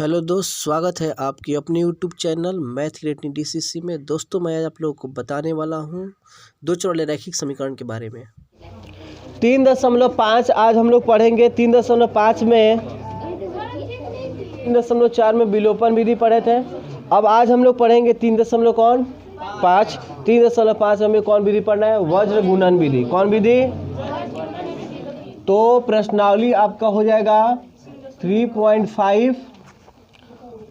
Hello दोस्त, स्वागत है आपकी अपने YouTube channel math related DCC में। दोस्तों, मैं आज आप लोगों को बताने वाला हूँ दो चर वाले रैखिक समीकरण के बारे में। 3.5 आज हम लोग पढ़ेंगे। 3.5 में 3.4 में विलोपन विधि पढ़े थे। अब आज हम लोग पढ़ेंगे 3.5। 3.5 हमें कौन विधि पढ़ना है? वज्र गुणन विधि। कौन विधि? तो प्रश्नावली आपका हो जाएगा 3.5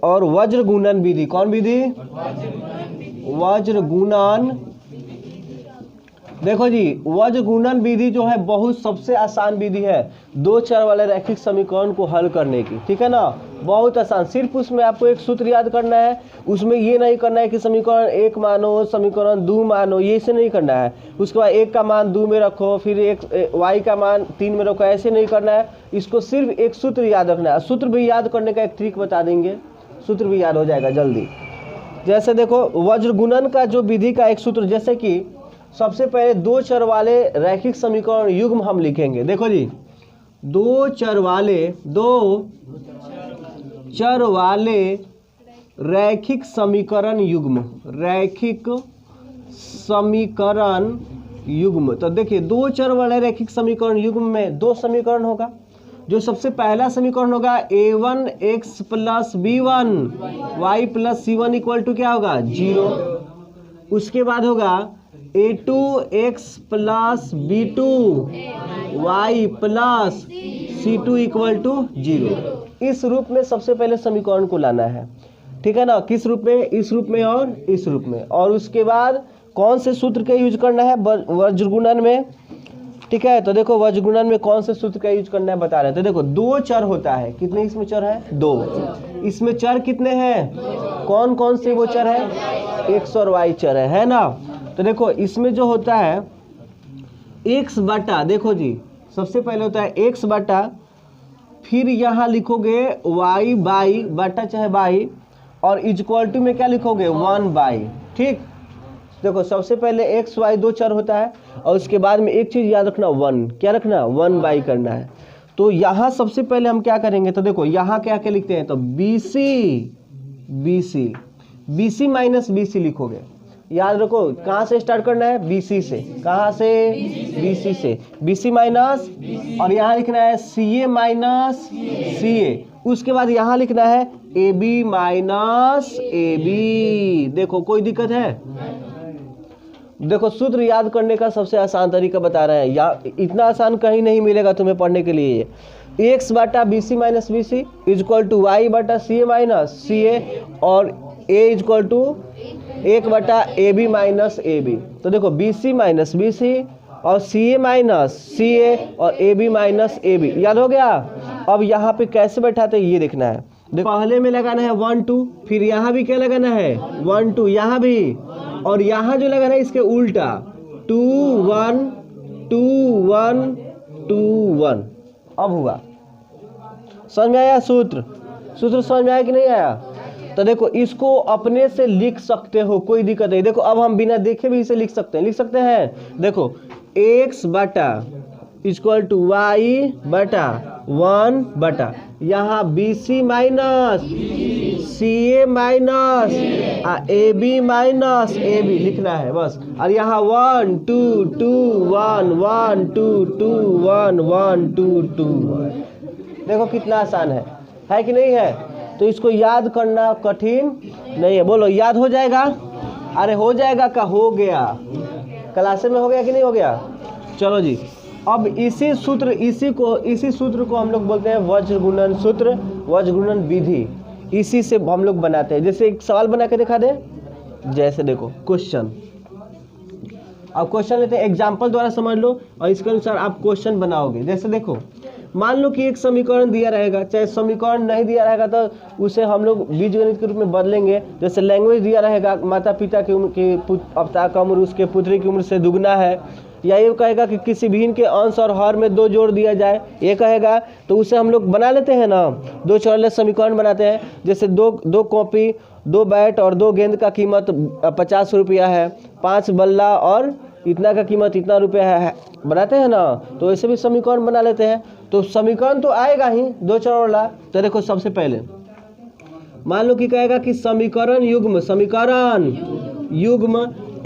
और वज्र गुणन विधि। कौन विधि? वज्र गुणन। देखो जी, वज्र गुणन विधि जो है बहुत सबसे आसान विधि है दो चर वाले रैखिक समीकरण को हल करने की। ठीक है ना, बहुत आसान। सिर्फ उसमें आपको एक सूत्र याद करना है। उसमें ये नहीं करना है कि समीकरण 1 मानो, समीकरण 2 मानो, ये से नहीं करना है। उसके बाद 1 का मान 2 में रखो, फिर y का मान 3 में रखो, ऐसे नहीं करना है। इसको सिर्फ एक सूत्र याद रखना है। सूत्र भी याद करने का एक ट्रिक बता देंगे, सूत्र भी याद हो जाएगा जल्दी। जैसे देखो, वज्र गुणन का जो विधि का एक सूत्र, जैसे कि सबसे पहले दो चर वाले रैखिक समीकरण युग्म हम लिखेंगे। देखो जी, दो चर वाले रैखिक समीकरण युग्म, रैखिक समीकरण युग्म। तो देखिए, दो चर वाले रैखिक समीकरण युग्म में दो समीकरण होगा। जो सबसे पहला समीकरण होगा a1x + b1 y + c1 = क्या होगा? 0। उसके बाद होगा a2x + b2 y + c2 = 0। इस रूप में सबसे पहले समीकरण को लाना है। ठीक है ना, किस रूप में? इस रूप में और इस रूप में। और उसके बाद कौन से सूत्र का यूज करना है वज्र गुणन में? ठीक है, तो देखो वज्र गुणन में कौन से सूत्र का यूज करना है बता रहे हैं। तो देखो, दो चर होता है। कितने इसमें चर है? 2। इसमें चर कितने हैं? कौन कौन से वो चर है? x और y चर है ना। तो देखो, इसमें जो होता है x बटा, देखो जी, सबसे पहले होता है x बटा, फिर यहाँ लिखोगे y बाई बटा चाहे बाई, और इक्वल टू में क्या लिखोगे? 1 बाई। ठीक, देखो सबसे पहले x y दो चर होता है, और उसके बाद में एक चीज याद रखना, 1। क्या रखना? 1 बाई करना है। तो यहाँ सबसे पहले हम क्या करेंगे? तो देखो, यहाँ क्या क्या लिखते हैं? तो BC माइनस BC लिखोगे। याद रखो, कहाँ से स्टार्ट करना है? BC से। कहाँ से? BC से। BC माइनस, और यहाँ लिखना है CA माइनस CA। उसके बाद यहाँ लिखना है AB माइनस AB। देखो, कोई दिक्कत है? देखो, सूत्र याद करने का सबसे आसान तरीका बता रहे हैं। या इतना आसान कहीं नहीं मिलेगा तुम्हें पढ़ने के लिए। x बटा BC माइनस BC = y बटा CA माइनस CA, और a = 1 बटा AB माइनस AB। तो देखो, BC माइनस BC और CA माइनस CA और AB माइनस AB। याद हो गया? अब यहाँ पे कैसे बैठाते हैं ये देखना है। देखो, पहले में लगाना है 1 2, फिर यहाँ भी क्या लगाना है? 1 2, यहाँ भी, और यहाँ जो लगाना है इसके उल्टा 2 1 2 1 2 1। अब हुआ, समझ में आया? सूत्र समझ में आया कि नहीं आया? तो देखो, इसको अपने से लिख सकते हो, कोई दिक्कत नहीं। देखो, अब हम बिना देखे भी इसे लिख सकते हैं। देखो, x बटा = y बटा 1 बटा, यहाँ BC minus CA minus AB minus AB लिखना है बस। और यहाँ 1 2 2 1 1 2 2 1 1 2 2। देखो कितना आसान है कि नहीं है? तो इसको याद करना कठिन नहीं है। बोलो, याद हो जाएगा? अरे हो जाएगा का? हो गया। क्लास में हो गया कि नहीं हो गया? चलो जी, अब इसी सूत्र को हम लोग बोलते हैं वज्र गुणन सूत्र, वज्र गुणन विधि। इसी से हम लोग बनाते हैं। जैसे एक सवाल बना के दिखा दे। जैसे देखो, क्वेश्चन, अब क्वेश्चन लेते हैं, एग्जाम्पल द्वारा समझ लो और इसके अनुसार आप क्वेश्चन बनाओगे। जैसे देखो, मान लो कि एक समीकरण दिया रहेगा, चाहे समीकरण नहीं दिया रहेगा तो उसे हम लोग बीजगणित के रूप में बदलेंगे। जैसे लैंग्वेज दिया रहेगा, माता पिता की उम्र की अवता का उम्र उसके पुत्री की उम्र से दुगना है, या ये कहेगा कि किसी भिन्न के अंश और हर में 2 जोड़ दिया जाए, ये कहेगा, तो उसे हम लोग बना लेते हैं ना, दो चर वाले समीकरण बनाते हैं। जैसे दो कॉपी, 2 बैट और 2 गेंद का कीमत 50 रुपया है, 5 बल्ला और इतना का कीमत इतना रुपया है, बनाते हैं ना। तो ऐसे भी समीकरण बना लेते हैं। तो समीकरण तो आएगा ही दो चर वाला। तो देखो, सबसे पहले मान लो कि कहेगा कि समीकरण युग्म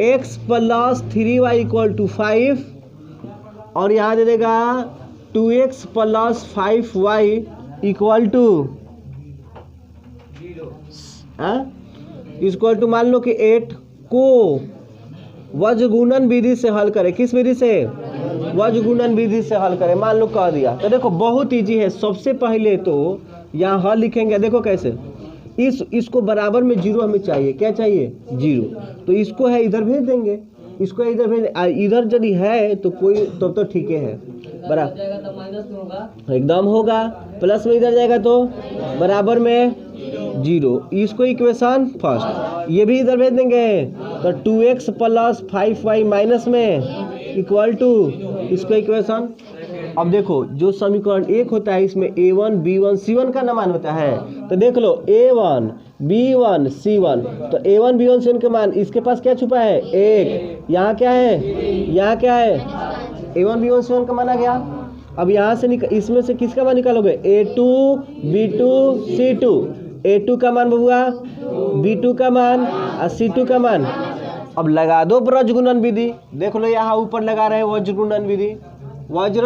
x plus 3y equal to 5 और यहाँ दे देगा 2x plus 5y equal to मान लो कि 8 को वज्रगुणन विधि से हल करें। किस विधि से? वज्रगुणन विधि से हल करें। मान लो कह दिया तो देखो बहुत इजी है। सबसे पहले तो यहाँ हल लिखेंगे। देखो कैसे, इसको बराबर में जीरो हमें चाहिए। क्या चाहिए? जीरो। तो इसको है इधर भेज देंगे, इसको इधर भेज, इधर यदि है तो कोई तो ठीक है बराबर एकदम होगा। प्लस में इधर जाएगा तो बराबर में जीरो। इसको इक्वेशन फर्स्ट, ये भी इधर भेज देंगे तो 2x प्लस 5y माइनस में इक्वल टू इसको इक्वेशन। अब देखो जो समीकरण एक होता है इसमें a1 b1 c1 का मान होता है। तो देख लो a1 b1 c1, तो a1 b1 c1 के मान इसके पास क्या छुपा है? एक। यहाँ क्या है? यहाँ क्या है? a1 b1 c1 का मान आ गया। अब यहाँ से इसमें से किसका मान निकालोगे? a2 b2 c2। a2 का मान बबुआ, b2 का मान और c2 का मान। अब लगा दो वज्रगुणन विधि। देख लो यहाँ ऊपर लगा रहे हैं वज्रगुणन विधि। वज्र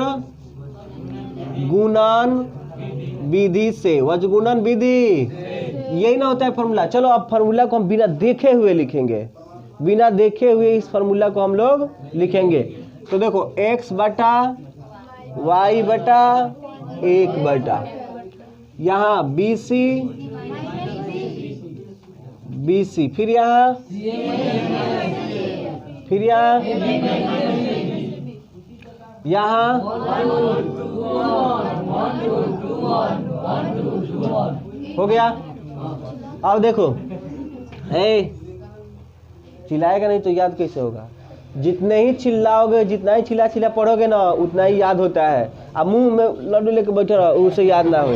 गुणन विधि से, वज्रगुणन विधि यही ना होता है फॉर्मूला। चलो अब फॉर्मूला को हम बिना देखे हुए लिखेंगे। बिना देखे हुए इस फॉर्मूला को हम लोग लिखेंगे। तो देखो x बटा y बटा 1 बटा यहाँ BC फिर यहाँ हो गया। अब देखो चिल्लाएगा नहीं तो याद कैसे होगा? जितने ही चिल्लाओगे, जितना ही चिल्ला पढ़ोगे ना उतना ही याद होता है। अब मुंह में लड्डू लेके बैठे रहो उसे याद ना हो,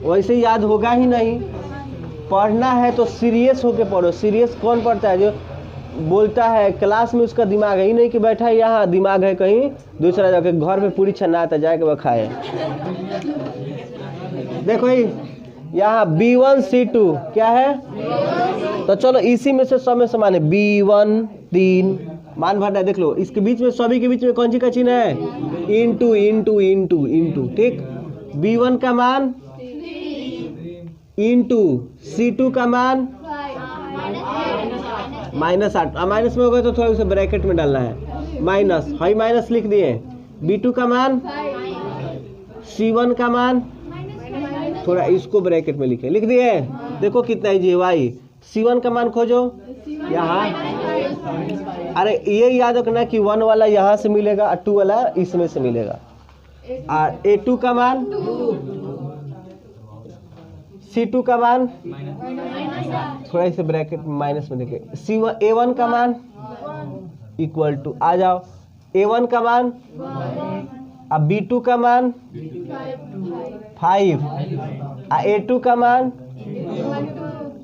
वैसे याद होगा ही नहीं। पढ़ना है तो सीरियस होके पढ़ो। सीरियस कौन पढ़ता है? जो बोलता है क्लास में उसका दिमाग है ही नहीं कि बैठा है यहाँ, दिमाग है कहीं दूसरा जगह। घर पे पूरी छन्ना आता जाके वह खाए। देखो यहाँ B1 C2 क्या है? तो चलो इसी में से सब में समान है। B1 3 मान भरना है। देख लो इसके बीच में, सभी के बीच में कौन सी का चिन्ह है? Into into into into. ठीक, B1 का मान इंटू C2 का मान -8। माइनस में होगा तो थोड़ा उसे ब्रैकेट में डालना है। माइनस हाई माइनस लिख दिए। B2 का मान, C1 का मान, थोड़ा इसको ब्रैकेट में लिख दिए। देखो कितना इजी है। y C1 का मान खोजो यहाँ। अरे ये याद रखना कि 1 वाला यहाँ से मिलेगा और 2 वाला इसमें से मिलेगा। और A2 का मान, C2 का मान थोड़ा इसे ब्रैकेट में माइनस में देखे। A1 का मान इक्वल टू, आ जाओ A1 का मान, अब B2 का मान 5, A2 का मान,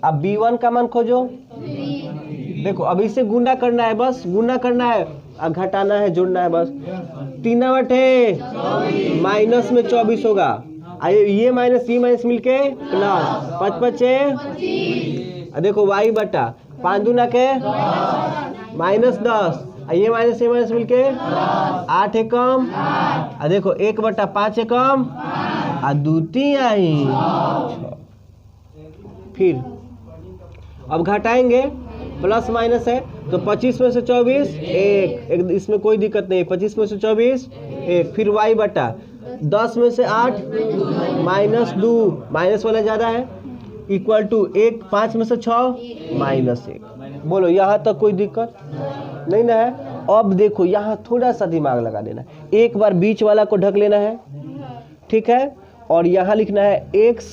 अब B1 का मान खोजो। देखो अब इसे गुना करना है, बस गुना करना है, अब घटाना है, जोड़ना है बस। 3 बटे माइनस में 24 होगा। ये माइनस मिलके प्लस 5 5 देखो y बटा 5 दूना के -10, ये माइनस मिलके 8 एकम। देखो 1 बटा 5 एकम आ 2 आई। फिर अब घटाएंगे, प्लस माइनस है तो 25 में से 24 एक इसमें कोई दिक्कत नहीं। 25 में से 24 1। फिर y बटा 10 में से 8 -2, माइनस वाला ज़्यादा है, इक्वल टू 1। 5 में से 6 -1। बोलो यहाँ तक कोई दिक्कत नहीं ना है? अब देखो यहाँ थोड़ा सा दिमाग लगा देना। एक बार बीच वाला को ढक लेना है, ठीक है, और यहाँ लिखना है x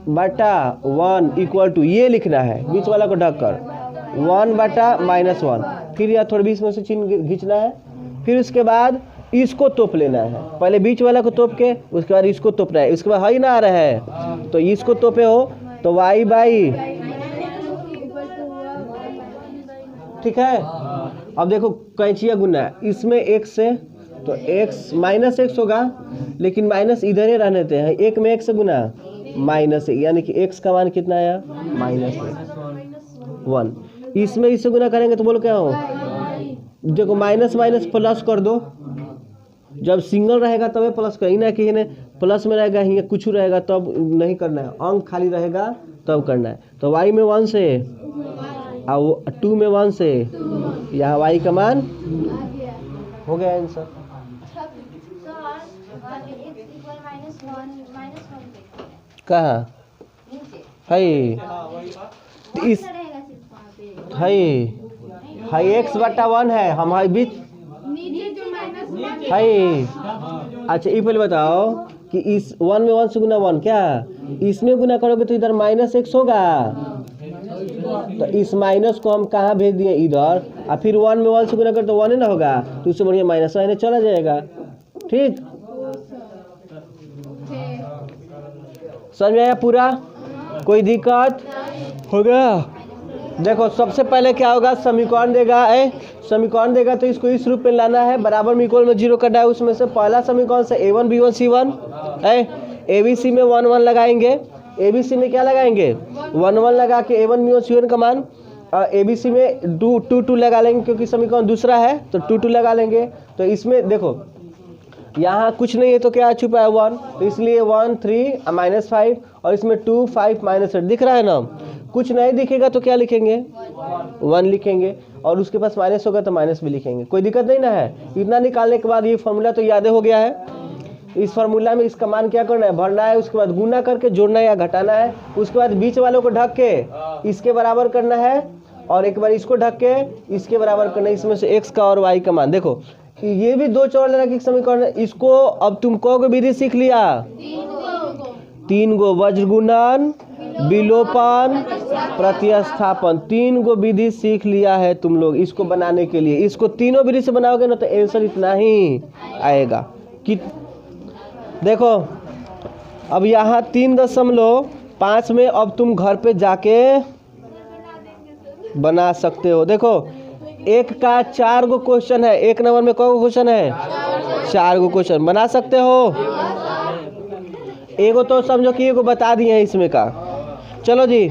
बटा 1 इक्वल टू, ये लिखना है बीच वाला को ढक कर 1 बटा -1। फिर यहाँ थोड़ा बीच में से चिन्ह खींचना है। फिर उसके बाद इसको तोप लेना है। पहले बीच वाला को तोप के उसके बाद इसको तोपना है। उसके बाद हाई ना आ रहा है तो इसको तोपे हो तो y बाई, ठीक है। अब देखो कैंचिया गुना है, इसमें x से तो x -x होगा, लेकिन माइनस इधर ही रहने देते हैं। 1 में 1 से गुना माइनस ए, यानी कि x का मान कितना आया -1। इसमें इससे गुना करेंगे तो बोलो क्या हो, देखो माइनस माइनस प्लस कर दो, जब सिंगल रहेगा तब प्लस कर, ना कि प्लस में रहेगा ही कुछ रहेगा तब नहीं करना है, अंक खाली रहेगा तब करना है। तो y में 1 से और 2 में 1 से, यहाँ y का मान हो गया आंसर। कहाँ है इस है x/1 है, हम है बीच है। अच्छा ये पहले बताओ कि इस 1 में 1 से गुना 1 क्या, इसमें गुना करोगे तो इधर -x होगा, तो इस माइनस को हम कहाँ भेज दिए इधर, और फिर 1 में 1 से गुना कर तो 1 ही ना होगा, तो उससे बढ़िया माइनस वाइनस चला जाएगा। ठीक, समझ में आया पूरा, कोई दिक्कत हो गया। देखो सबसे पहले क्या होगा, समीकरण देगा, समीकरण देगा तो इसको इस रूप में लाना है, बराबर में इक्वल में 0 करना है। उसमें से पहला समीकरण से a1 b1 c1 है, abc में 1 1 लगाएंगे, abc में क्या लगाएंगे 1 1 लगा के a1 b1 c1 का मान, abc में 2 2 लगा लेंगे क्योंकि समीकरण दूसरा है तो 2 2 लगा लेंगे। तो इसमें देखो यहाँ कुछ नहीं है तो क्या छुपा है 1, तो इसलिए 1 3 -5, और इसमें 2 5 -8 दिख रहा है ना। कुछ नहीं दिखेगा तो क्या लिखेंगे 1 लिखेंगे, और उसके पास माइनस होगा तो माइनस भी लिखेंगे, कोई दिक्कत नहीं ना है। इतना निकालने के बाद ये फॉर्मूला तो याद हो गया है। इस फार्मूला में इसका मान क्या करना है, भरना है, उसके बाद गुना करके जोड़ना है या घटाना है, उसके बाद बीच वालों को ढक के इसके बराबर करना है, और एक बार इसको ढक के इसके बराबर करना है। इसमें से x का और y का मान देखो, ये भी 2 चौरैखिक समीकरण है। इसको अब तुम कौन विधि सीख लिया, 3 गो वज्र गुणन, विलोपन, प्रतिस्थापन, 3 गो विधि सीख लिया है तुम लोग इसको बनाने के लिए। इसको तीनों विधि से बनाओगे ना तो आंसर इतना ही आएगा कि देखो अब यहाँ 3.5 में अब तुम घर पे जाके बना सकते हो। देखो 1 का 4 गो क्वेश्चन है, 1 नंबर में कौन क्वेश्चन है 4 गो क्वेश्चन बना सकते हो। एगो तो समझो कि एगो बता दिए हैं इसमें का, चलो जी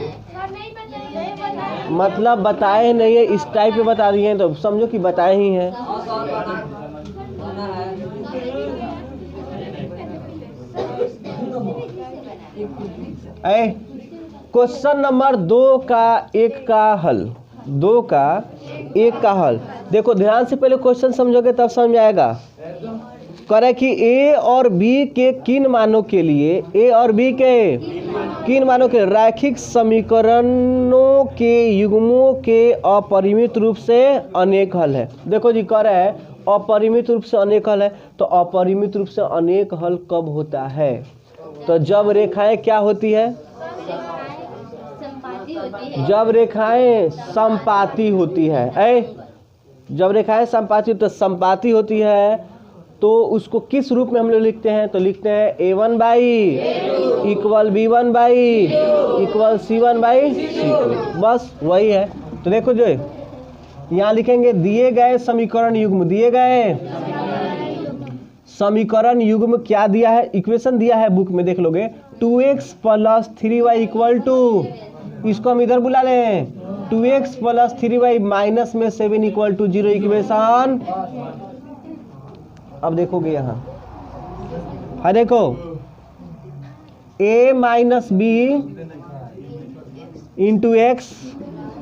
मतलब बताए नहीं है, इस टाइप में बता दिए हैं तो समझो कि बताए ही हैं। क्वेश्चन नंबर 2 का 1 का हल, 2 का 1 का हल देखो ध्यान से, पहले क्वेश्चन समझोगे तब समझ आएगा। करे कि a और b के किन मानों के लिए, a और b के किन मानों के रैखिक समीकरणों के युग्मों के अपरिमित रूप से अनेक हल है। देखो जी कह रहा है अपरिमित रूप से अनेक हल है, तो अपरिमित रूप से अनेक हल कब होता है, तो जब रेखाएं क्या होती है, जब रेखाएं संपाती होती है। जब रेखाएं संपाती तो संपाती होती है तो उसको किस रूप में हम लोग लिखते हैं, तो लिखते हैं a1 by equal b1 by equal c1 by c2, बस वही है। तो देखो जो यहाँ लिखेंगे दिए गए समीकरण युग्म, दिए गए समीकरण युग्म क्या दिया है, इक्वेशन दिया है बुक में देख लोगे 2x + 3y इक्वल टू, इसको हम इधर बुला लें 2x + 3y माइनस में 7 इक्वल टू 0 इक्वेशन। अब देखोगे यहाँ है, देखो a - b into x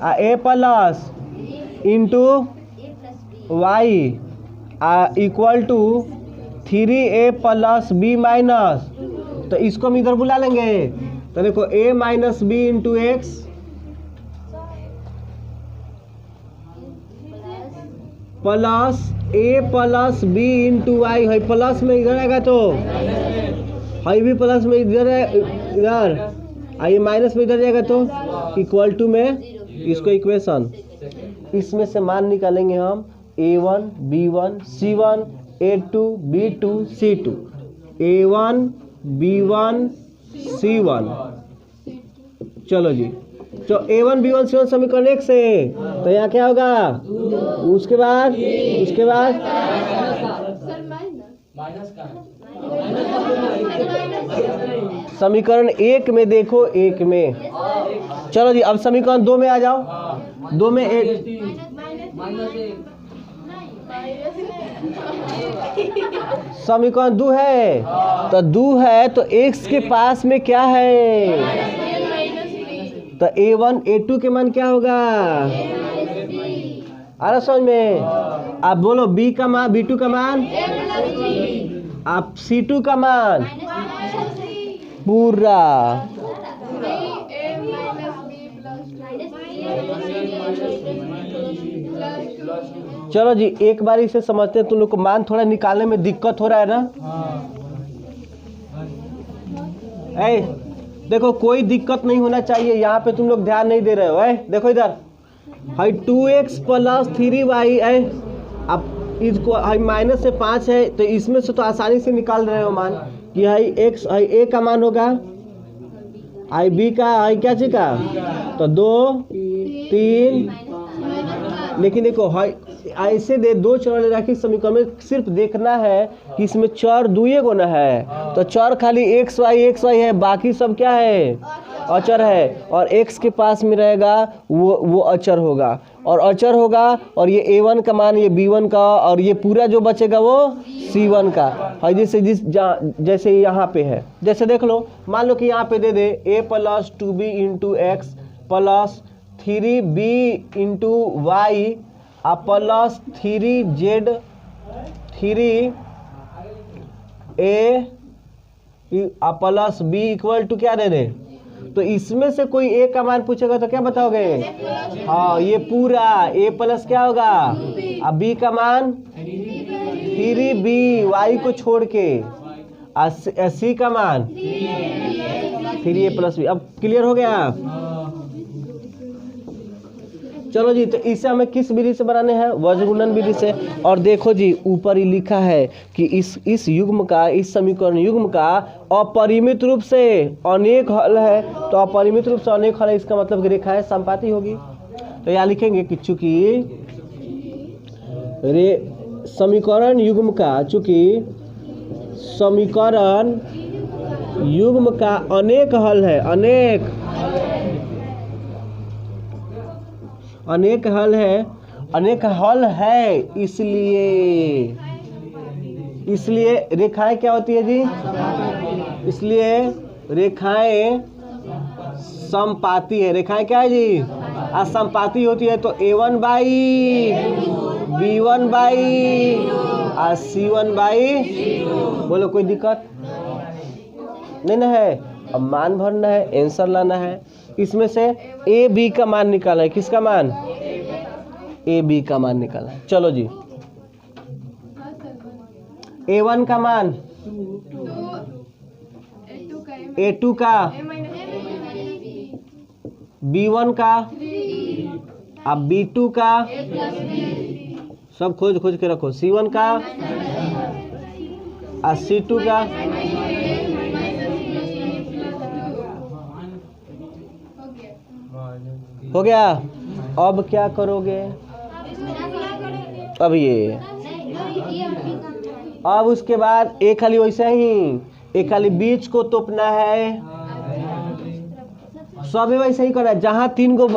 a plus into y equal to 3a + b minus, तो इसको हम इधर बुला लेंगे। तो देखो a - b into x plus a + b into y है, प्लस में इधर आएगा तो है भी प्लस में इधर इधर आइए माइनस में इधर जाएगा तो इक्वल टू में इसको इक्वेशन, इसमें से मान निकालेंगे हम a1 b1 c1 a2 b2 c2 a1 b1 c1। चलो जी, तो a1 b1 c1 समीकरण 1 से, तो यहाँ क्या होगा उसके बाद समीकरण 1 में देखो, 1 में। चलो जी अब समीकरण 2 में आ जाओ। 2 में समीकरण 2 है, तो 2 है तो x के पास में क्या है, तो a1 a2 के मान क्या होगा, आ रहा समझ में। आप बोलो b का मान, b2 का मान, आप c2 का मान पूरा। चलो जी एक बार इसे समझते हैं। तुम लोग को मान थोड़ा निकालने में दिक्कत हो रहा है ना। ऐ देखो कोई दिक्कत नहीं होना चाहिए, यहाँ पे तुम लोग ध्यान नहीं दे रहे हो। ऐ देखो इधर है 2x + 3y है, अब इसको है माइनस से 5 है, तो इसमें से तो आसानी से निकाल रहे हो मान कि है x है a का मान होगा, है b का है क्या चीज का, तो 2 3। लेकिन देखो है ऐसे दे दो चर रखी समीकरण में सिर्फ देखना है कि इसमें चर दुए गुना है, तो चर खाली x y है, बाकी सब क्या है अचर है, और x के पास में रहेगा वो अचर होगा, और अचर होगा, और ये a1 का मान ये b1 का, और ये पूरा जो बचेगा वो c1 का है। जैसे यहाँ पे है, जैसे देख लो मान लो कि यहाँ पे दे दे a + 2b × x + 3b × y plus 3z 3a plus b = क्या दे दे, तो इसमें से कोई a का मान पूछेगा तो क्या बताओगे, हाँ ये पूरा a प्लस क्या होगा, अब b का मान 3b y को छोड़ के, c का मान 3a + b। अब क्लियर हो गया। चलो जी तो इसे हमें किस विधि से बनाने हैं, वज्रगुणन विधि से। और देखो जी ऊपर ही लिखा है कि इस युग्म का, इस समीकरण युग्म का अपरिमित रूप से अनेक हल है, तो अपरिमित रूप से अनेक हल है, इसका मतलब कि रेखाएं समपाती होगी। तो यहाँ लिखेंगे कि चूंकि समीकरण युग्म का, चूंकि समीकरण युग्म का अनेक हल है, अनेक हल है, इसलिए रेखाएं क्या होती है जी, इसलिए रेखाएं समपाती है। रेखाएं क्या है जी, असमपाती होती है, तो a1 by b1 by c1 by, बोलो कोई दिक्कत नहीं ना है। अब मान भरना है, आंसर लाना है। इसमें से ए बी का मान निकाला है, किसका मान, ए बी का मान निकाला है। चलो जी a1 का मान, a2 का, b1 का, अब b2 का, सब खोज के रखो, c1 का और c2 का, हो गया। अब क्या करोगे, अब ये, अब उसके बाद एक खाली वैसे ही, एक खाली बीच को तोपना है, सब वैसे ही करना है। जहाँ 3 को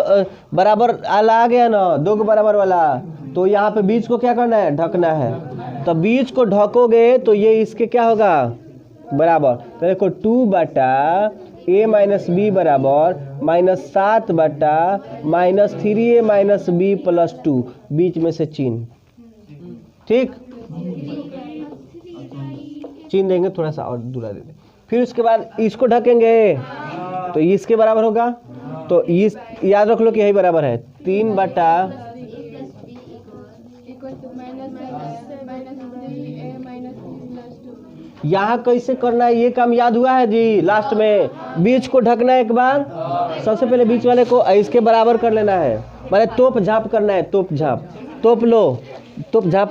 बराबर आला आ गया ना, 2 को बराबर वाला, तो यहाँ पे बीच को क्या करना है, ढकना है। तो बीच को ढकोगे तो ये इसके क्या होगा, बराबर। तो देखो 2/a - b बराबर -7/-3a - b + 2, बीच में से चिन्ह, ठीक, चिन्ह देंगे, थोड़ा सा और दूरा दे दें। फिर उसके बाद इसको ढकेंगे तो इसके बराबर होगा, तो इस याद रख लो कि यही बराबर है 3/, यहाँ कैसे करना है ये काम याद हुआ है जी। लास्ट में बीच को ढकना है, एक बार सबसे पहले बीच वाले को इसके बराबर कर लेना है, माने तोप झाप करना है, तोप झाप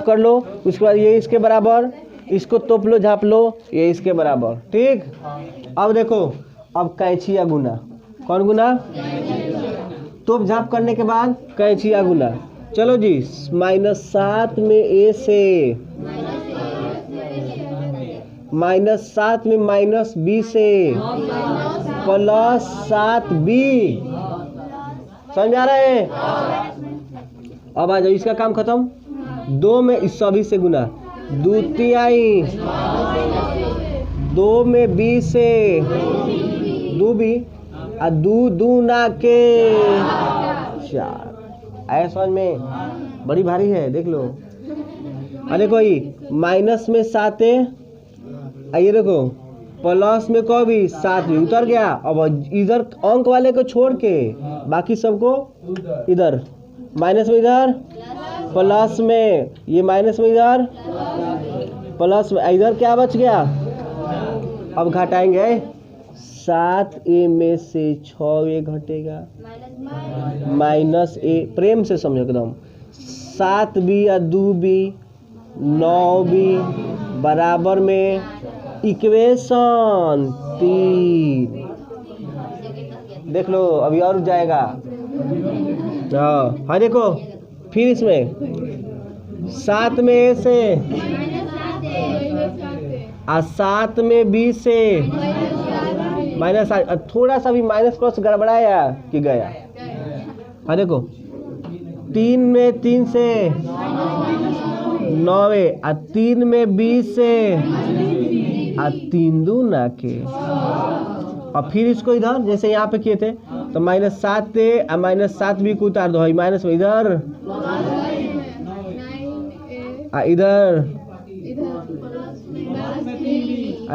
कर लो। उसके बाद ये इसके बराबर, इसको तोप लो, झाप लो, ये इसके बराबर, ठीक। अब देखो, अब कैंचिया गुना, कौन गुना, तोप झाप करने के बाद कैंचिया गुना। चलो जी -7 में a से -7 में -b से +7b। समझ आ रहा है? अब आ जाओ, इसका काम खत्म। 2 में इस सभी से गुना, 2 तिहाई, 2 में b से 2b, और 2 दूना के 4। ऐसा समझ में? बड़ी भारी है, देख लो। अरे कोई माइनस में 7 है, आइए देखो, प्लस में को भी 7 भी उतर गया। अब इधर अंक वाले को छोड़ के बाकी सबको इधर, माइनस में इधर, प्लस में ये माइनस में इधर, प्लस में इधर क्या बच गया? अब घटाएंगे, 7a में से 6a घटेगा, -a, प्रेम से समझो एकदम, 7b या 2b 9b बराबर में इक्वेशन 3। देख लो अभी और जाएगा। हाँ देखो, फिर इसमें 7 में a से और 7 में b से माइनस, थोड़ा सा भी माइनस क्रॉस गड़बड़ाया कि गया। हाँ देखो, 3 में 3 से 9 और 3 में 20 से और 3 दूना के। और फिर इसको इधर जैसे यहाँ पे किए थे तो -7 थे और -7b को उतार दो, माइनस में इधर इधर,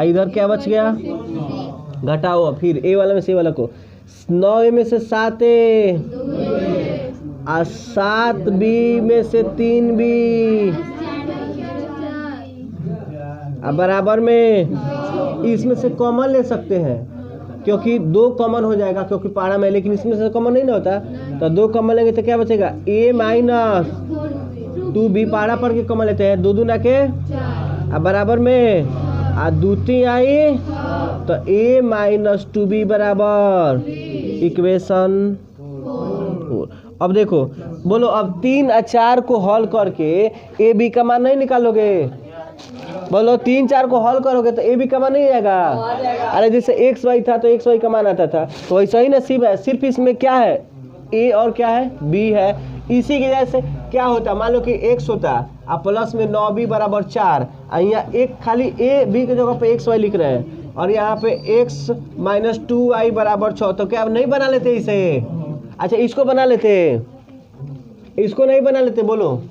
इधर क्या बच गया? घटाओ फिर ए वाला में से वाला को, 9 में से 7 और 7b में से 3b बराबर में, इसमें से कॉमन ले सकते हैं क्योंकि 2 कॉमन हो जाएगा क्योंकि पारा में, लेकिन इसमें से कॉमन नहीं ना होता, तो 2 कॉमन लेंगे तो क्या बचेगा? a माइनस 2b पारा पर के कॉमन लेते हैं, 2 दूना के बराबर में, और 2 तिहाई तो a माइनस 2b बराबर इक्वेशन 4। अब देखो, बोलो अब 3 और 4 को हल करके a b का मान नहीं निकालोगे? बोलो 3 4 को हल करोगे तो a b का मान नहीं आएगा? अरे जैसे x y था तो x y का मान आता था, तो वैसा ही नसीब है, सिर्फ इसमें क्या है? a और क्या है? b है। इसी की वजह से क्या होता, मान लो कि x होता और प्लस में 9b बराबर 4, और यहाँ एक खाली a b की जगह पे xy लिख रहे हैं, और यहाँ पे x माइनस 2y बराबर 6, तो क्या नहीं बना लेते इसे? अच्छा इसको बना लेते, इसको नहीं बना लेते? बोलो